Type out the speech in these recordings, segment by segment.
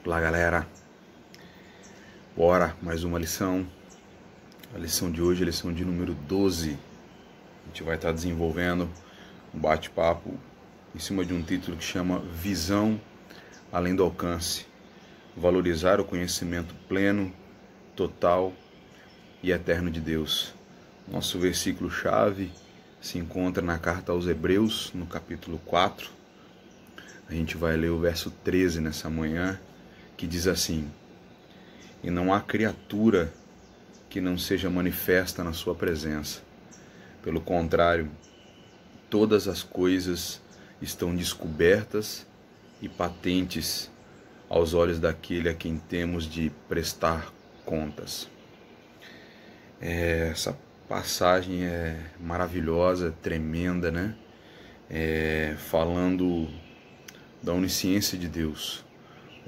Olá, galera. Bora, mais uma lição. A lição de hoje é a lição de número 12. A gente vai estar desenvolvendo um bate-papo em cima de um título que chama Visão Além do Alcance. Valorizar o conhecimento pleno, total e eterno de Deus. Nosso versículo-chave se encontra na carta aos Hebreus, no capítulo 4. A gente vai ler o verso 13 nessa manhã, que diz assim: E não há criatura que não seja manifesta na sua presença. Pelo contrário, todas as coisas estão descobertas e patentes aos olhos daquele a quem temos de prestar contas. Essa passagem é maravilhosa, tremenda, né? Falando da onisciência de Deus,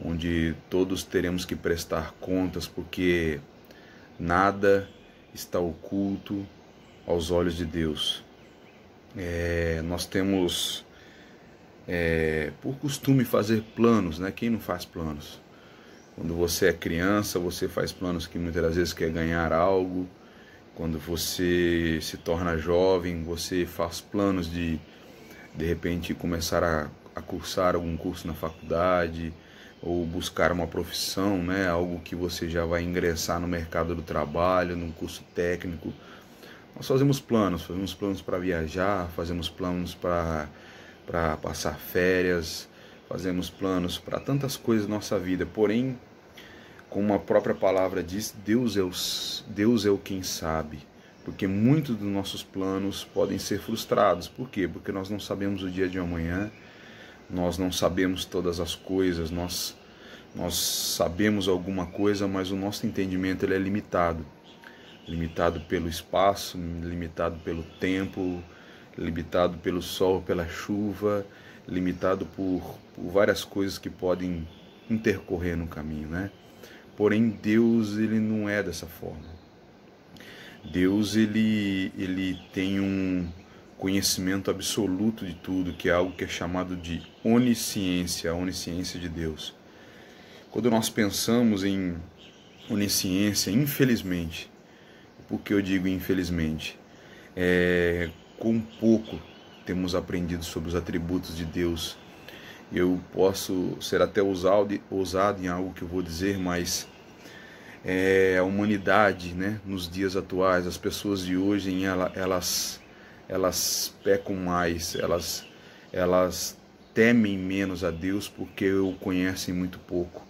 onde todos teremos que prestar contas, porque nada está oculto aos olhos de Deus. Nós temos por costume fazer planos, né? Quem não faz planos? Quando você é criança, você faz planos que muitas vezes quer ganhar algo. Quando você se torna jovem, você faz planos de repente começar a cursar algum curso na faculdade, ou buscar uma profissão, né? Algo que você já vai ingressar no mercado do trabalho, num curso técnico. Nós fazemos planos para viajar, fazemos planos para passar férias, fazemos planos para tantas coisas na nossa vida. Porém, como a própria palavra diz, Deus é o quem sabe. Porque muitos dos nossos planos podem ser frustrados. Por quê? Porque nós não sabemos o dia de amanhã, nós não sabemos todas as coisas, nós sabemos alguma coisa, mas o nosso entendimento ele é limitado. Limitado pelo espaço, limitado pelo tempo, limitado pelo sol, pela chuva, limitado por várias coisas que podem intercorrer no caminho, né? Porém, Deus ele não é dessa forma. Deus ele tem um conhecimento absoluto de tudo, que é algo que é chamado de onisciência, a onisciência de Deus. Quando nós pensamos em onisciência, infelizmente, por que eu digo infelizmente? Com pouco temos aprendido sobre os atributos de Deus. Eu posso ser até ousado em algo que eu vou dizer, mas a humanidade, né, nos dias atuais, as pessoas de hoje, elas pecam mais, elas temem menos a Deus porque o conhecem muito pouco.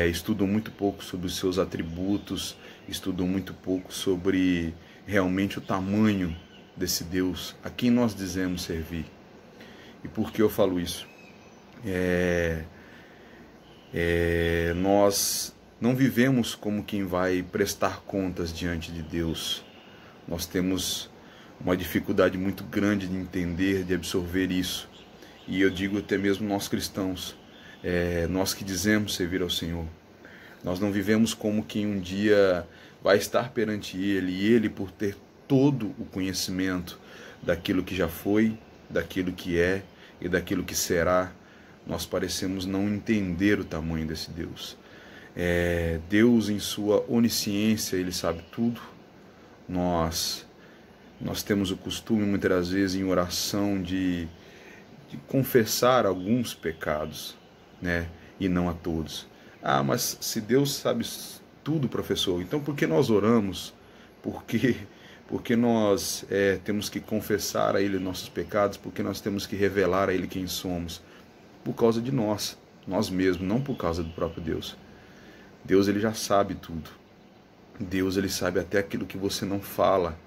Estudam muito pouco sobre os seus atributos, estudam muito pouco sobre realmente o tamanho desse Deus a quem nós dizemos servir. E por que eu falo isso? Nós não vivemos como quem vai prestar contas diante de Deus. Nós temos uma dificuldade muito grande de entender, de absorver isso. E eu digo até mesmo nós cristãos, nós que dizemos servir ao Senhor. Nós não vivemos como quem um dia vai estar perante Ele, e Ele, por ter todo o conhecimento daquilo que já foi, daquilo que é e daquilo que será, nós parecemos não entender o tamanho desse Deus. Deus, em sua onisciência, Ele sabe tudo. Nós temos o costume, muitas vezes, em oração, de confessar alguns pecados, né? E não a todos. Mas se Deus sabe tudo, professor, então por que nós oramos? Porque nós temos que confessar a Ele nossos pecados? Porque nós temos que revelar a Ele quem somos? Por causa de nós mesmos, não por causa do próprio Deus. Deus ele já sabe tudo. Deus ele sabe até aquilo que você não fala.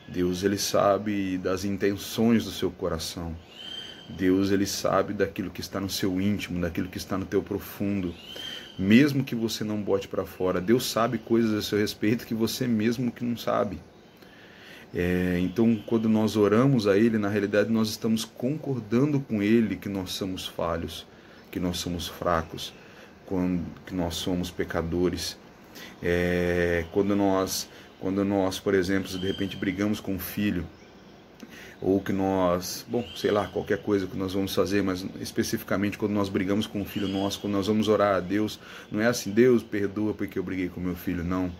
Deus ele sabe das intenções do seu coração. Deus ele sabe daquilo que está no seu íntimo, daquilo que está no teu profundo. Mesmo que você não bote para fora, Deus sabe coisas a seu respeito que você mesmo que não sabe. Então, quando nós oramos a Ele, na realidade nós estamos concordando com Ele que nós somos falhos, que nós somos fracos, que nós somos pecadores. Quando nós, por exemplo, de repente brigamos com um filho, ou que nós, bom, sei lá, qualquer coisa que nós vamos fazer, mas especificamente quando nós brigamos com um filho nosso, quando nós vamos orar a Deus, não é assim, Deus perdoa porque eu briguei com meu filho, não.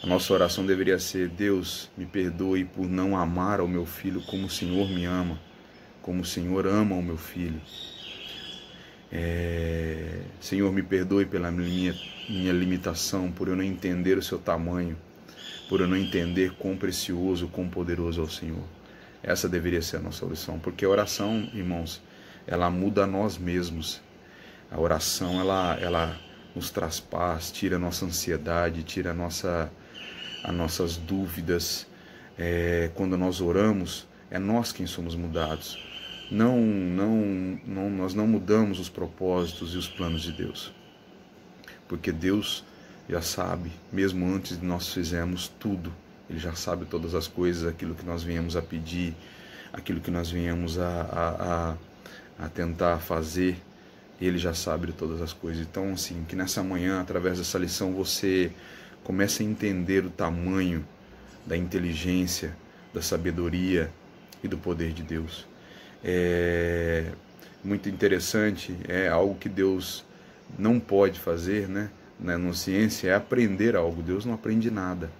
A nossa oração deveria ser, Deus me perdoe por não amar ao meu filho como o Senhor me ama, como o Senhor ama o meu filho. Senhor, me perdoe pela minha limitação, por eu não entender o seu tamanho, por eu não entender quão precioso, quão poderoso é o Senhor. Essa deveria ser a nossa oração, porque a oração, irmãos, ela muda a nós mesmos. A oração, ela nos traz paz, tira a nossa ansiedade, tira as nossas dúvidas. Quando nós oramos, é nós quem somos mudados. Nós não mudamos os propósitos e os planos de Deus, porque Deus já sabe, mesmo antes de nós fizermos tudo, Ele já sabe todas as coisas, aquilo que nós viemos a pedir, aquilo que nós viemos a tentar fazer, Ele já sabe de todas as coisas. Então, assim, que nessa manhã, através dessa lição, você comece a entender o tamanho da inteligência, da sabedoria e do poder de Deus. É muito interessante, é algo que Deus não pode fazer, né? Na ciência, é aprender algo. Deus não aprende nada.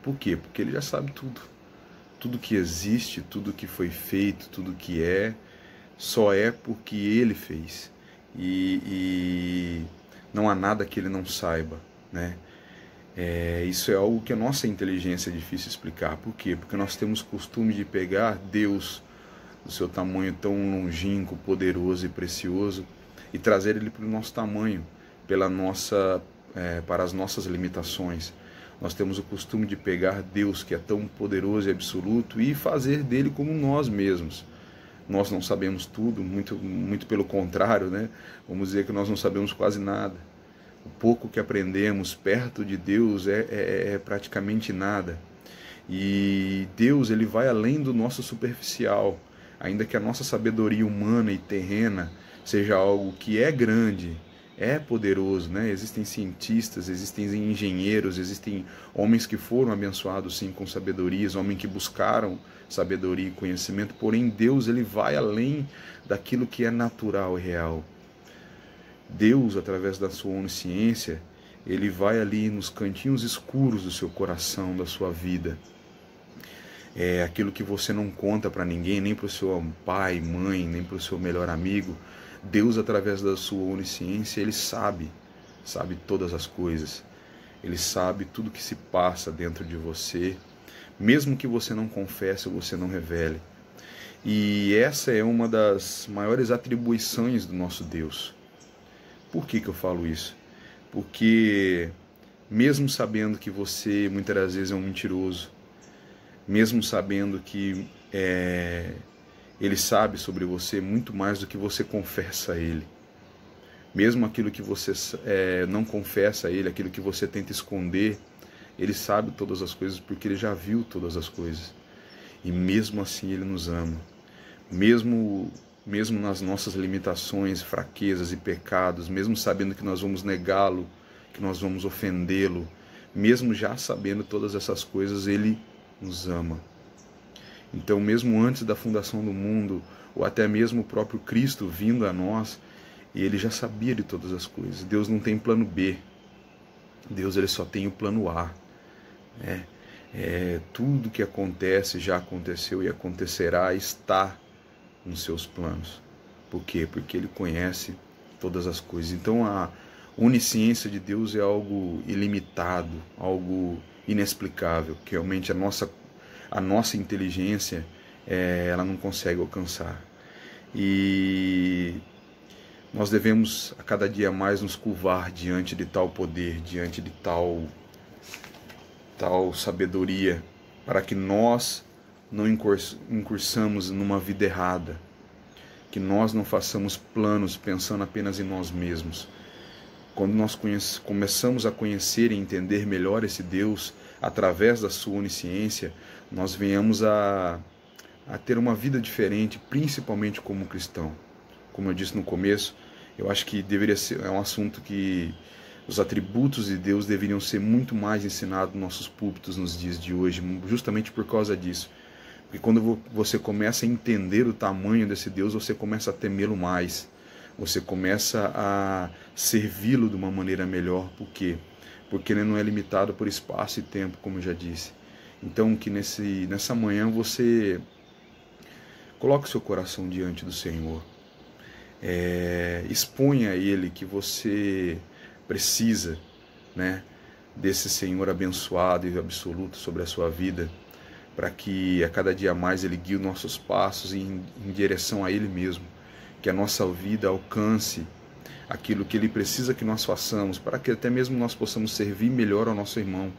Por quê? Porque Ele já sabe tudo. Tudo que existe, tudo que foi feito, tudo que só é porque Ele fez. E não há nada que Ele não saiba, né? Isso é algo que a nossa inteligência é difícil explicar. Por quê? Porque nós temos costume de pegar Deus, do seu tamanho tão longínquo, poderoso e precioso, e trazer Ele para o nosso tamanho, para as nossas limitações. Nós temos o costume de pegar Deus, que é tão poderoso e absoluto, e fazer dele como nós mesmos. Nós não sabemos tudo, muito pelo contrário, né? Vamos dizer que nós não sabemos quase nada. O pouco que aprendemos perto de Deus é praticamente nada. E Deus, Ele vai além do nosso superficial. Ainda que a nossa sabedoria humana e terrena seja algo que é grande, é poderoso, né? Existem cientistas, existem engenheiros, existem homens que foram abençoados sim com sabedorias, homens que buscaram sabedoria e conhecimento, porém Deus, Ele vai além daquilo que é natural e real. Deus, através da sua onisciência, Ele vai ali nos cantinhos escuros do seu coração, da sua vida. É aquilo que você não conta para ninguém, nem para o seu pai, mãe, nem para o seu melhor amigo. Deus, através da sua onisciência, Ele sabe todas as coisas. Ele sabe tudo que se passa dentro de você, mesmo que você não confesse ou você não revele. E essa é uma das maiores atribuições do nosso Deus. Por que eu falo isso? Porque mesmo sabendo que você muitas das vezes é um mentiroso, mesmo sabendo que Ele sabe sobre você muito mais do que você confessa a Ele, mesmo aquilo que você não confessa a Ele, aquilo que você tenta esconder, Ele sabe todas as coisas porque Ele já viu todas as coisas. E mesmo assim Ele nos ama. Mesmo nas nossas limitações, fraquezas e pecados, mesmo sabendo que nós vamos negá-lo, que nós vamos ofendê-lo, mesmo já sabendo todas essas coisas, Ele nos ama. Então, mesmo antes da fundação do mundo, ou até mesmo o próprio Cristo vindo a nós, Ele já sabia de todas as coisas. Deus não tem plano B. Deus, Ele só tem o plano A. Tudo que acontece, já aconteceu e acontecerá, está nos seus planos. Por quê? Porque Ele conhece todas as coisas. Então a onisciência de Deus é algo ilimitado, algo inexplicável, que realmente a nossa inteligência ela não consegue alcançar. E nós devemos a cada dia mais nos curvar diante de tal poder, diante de tal sabedoria, para que nós não incursamos numa vida errada, que nós não façamos planos pensando apenas em nós mesmos. Quando nós começamos a conhecer e entender melhor esse Deus, através da sua onisciência, nós venhamos a ter uma vida diferente, principalmente como cristão. Como eu disse no começo, eu acho que deveria ser um assunto que os atributos de Deus deveriam ser muito mais ensinados nos nossos púlpitos nos dias de hoje, justamente por causa disso. Porque quando você começa a entender o tamanho desse Deus, você começa a temê-lo mais. Você começa a servi-lo de uma maneira melhor. Por quê? Porque ele não é limitado por espaço e tempo, como eu já disse. Então, que nessa manhã você coloque seu coração diante do Senhor. Exponha a Ele que você precisa, né, desse Senhor abençoado e absoluto sobre a sua vida, para que a cada dia mais Ele guie os nossos passos em direção a Ele mesmo, que a nossa vida alcance aquilo que Ele precisa que nós façamos, para que até mesmo nós possamos servir melhor ao nosso irmão,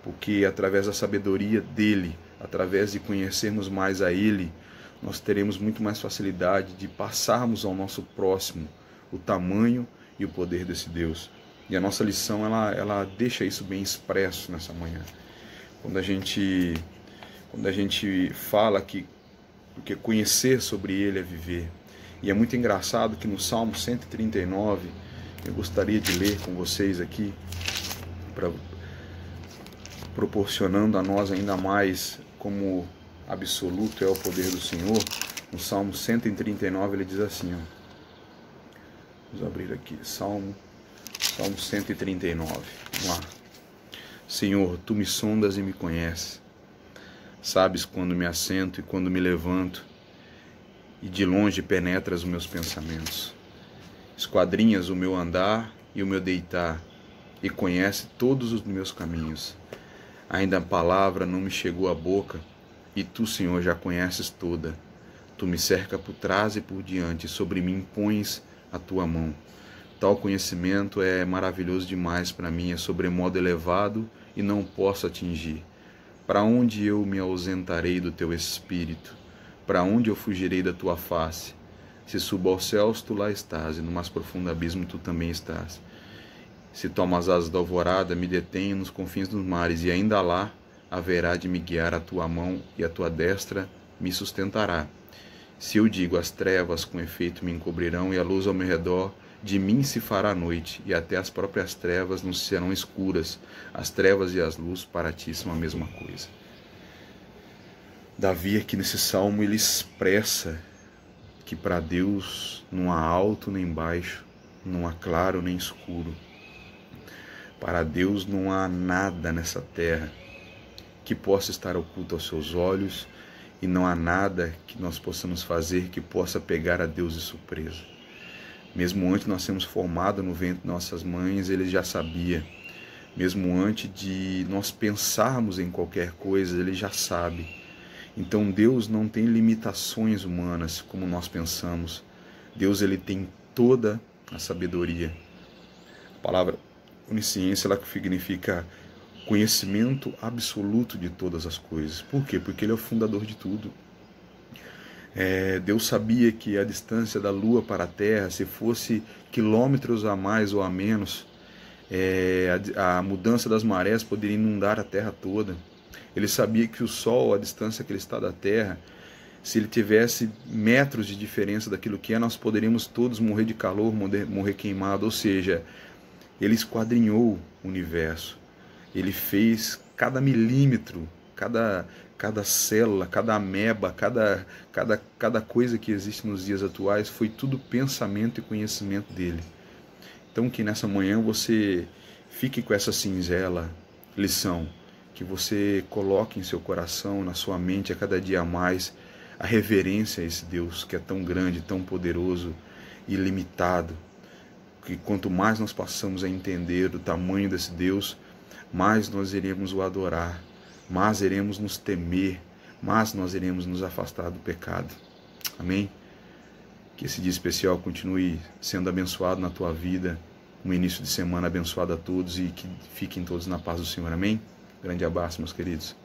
porque através da sabedoria dEle, através de conhecermos mais a Ele, nós teremos muito mais facilidade de passarmos ao nosso próximo o tamanho e o poder desse Deus. E a nossa lição, ela deixa isso bem expresso nessa manhã. Quando a gente fala que porque conhecer sobre Ele é viver. E é muito engraçado que no Salmo 139, eu gostaria de ler com vocês aqui, proporcionando a nós ainda mais como absoluto é o poder do Senhor. No Salmo 139 ele diz assim, ó, vamos abrir aqui, Salmo 139, vamos lá. Senhor, Tu me sondas e me conheces, sabes quando me assento e quando me levanto, e de longe penetras os meus pensamentos. Esquadrinhas o meu andar e o meu deitar, e conhece todos os meus caminhos. Ainda a palavra não me chegou à boca, e Tu, Senhor, já conheces toda. Tu me cerca por trás e por diante, e sobre mim pões a Tua mão. Tal conhecimento é maravilhoso demais para mim, é sobremodo elevado e não posso atingir. Para onde eu me ausentarei do Teu Espírito? Para onde eu fugirei da Tua face? Se subo aos céus, Tu lá estás, e no mais profundo abismo Tu também estás. Se tomo as asas da alvorada, me detenho nos confins dos mares, e ainda lá haverá de me guiar a Tua mão, e a Tua destra me sustentará. Se eu digo, as trevas com efeito me encobrirão, e a luz ao meu redor, de mim se fará noite, e até as próprias trevas não serão escuras. As trevas e as luzes para Ti são a mesma coisa. Davi aqui nesse salmo ele expressa que para Deus não há alto nem baixo, não há claro nem escuro. Para Deus não há nada nessa terra que possa estar oculto aos seus olhos, e não há nada que nós possamos fazer que possa pegar a Deus de surpresa. Mesmo antes de nós sermos formados no ventre de nossas mães, Ele já sabia. Mesmo antes de nós pensarmos em qualquer coisa, Ele já sabe. Então Deus não tem limitações humanas como nós pensamos. Deus ele tem toda a sabedoria. A palavra onisciência ela significa conhecimento absoluto de todas as coisas. Por quê? Porque Ele é o fundador de tudo. Deus sabia que a distância da Lua para a Terra, se fosse quilômetros a mais ou a menos, a mudança das marés poderia inundar a Terra toda. Ele sabia que o Sol, a distância que ele está da Terra, se ele tivesse metros de diferença daquilo que é, nós poderíamos todos morrer de calor, morrer queimado. Ou seja, Ele esquadrinhou o universo. Ele fez cada milímetro, cada célula, cada ameba, cada coisa que existe nos dias atuais, foi tudo pensamento e conhecimento dele. Então que nessa manhã você fique com essa singela lição, que você coloque em seu coração, na sua mente, a cada dia mais, a reverência a esse Deus que é tão grande, tão poderoso e ilimitado, que quanto mais nós passamos a entender o tamanho desse Deus, mais nós iremos o adorar, mais iremos nos temer, mais nós iremos nos afastar do pecado. Amém? Que esse dia especial continue sendo abençoado na tua vida, um início de semana abençoado a todos e que fiquem todos na paz do Senhor. Amém? Grande abraço, meus queridos.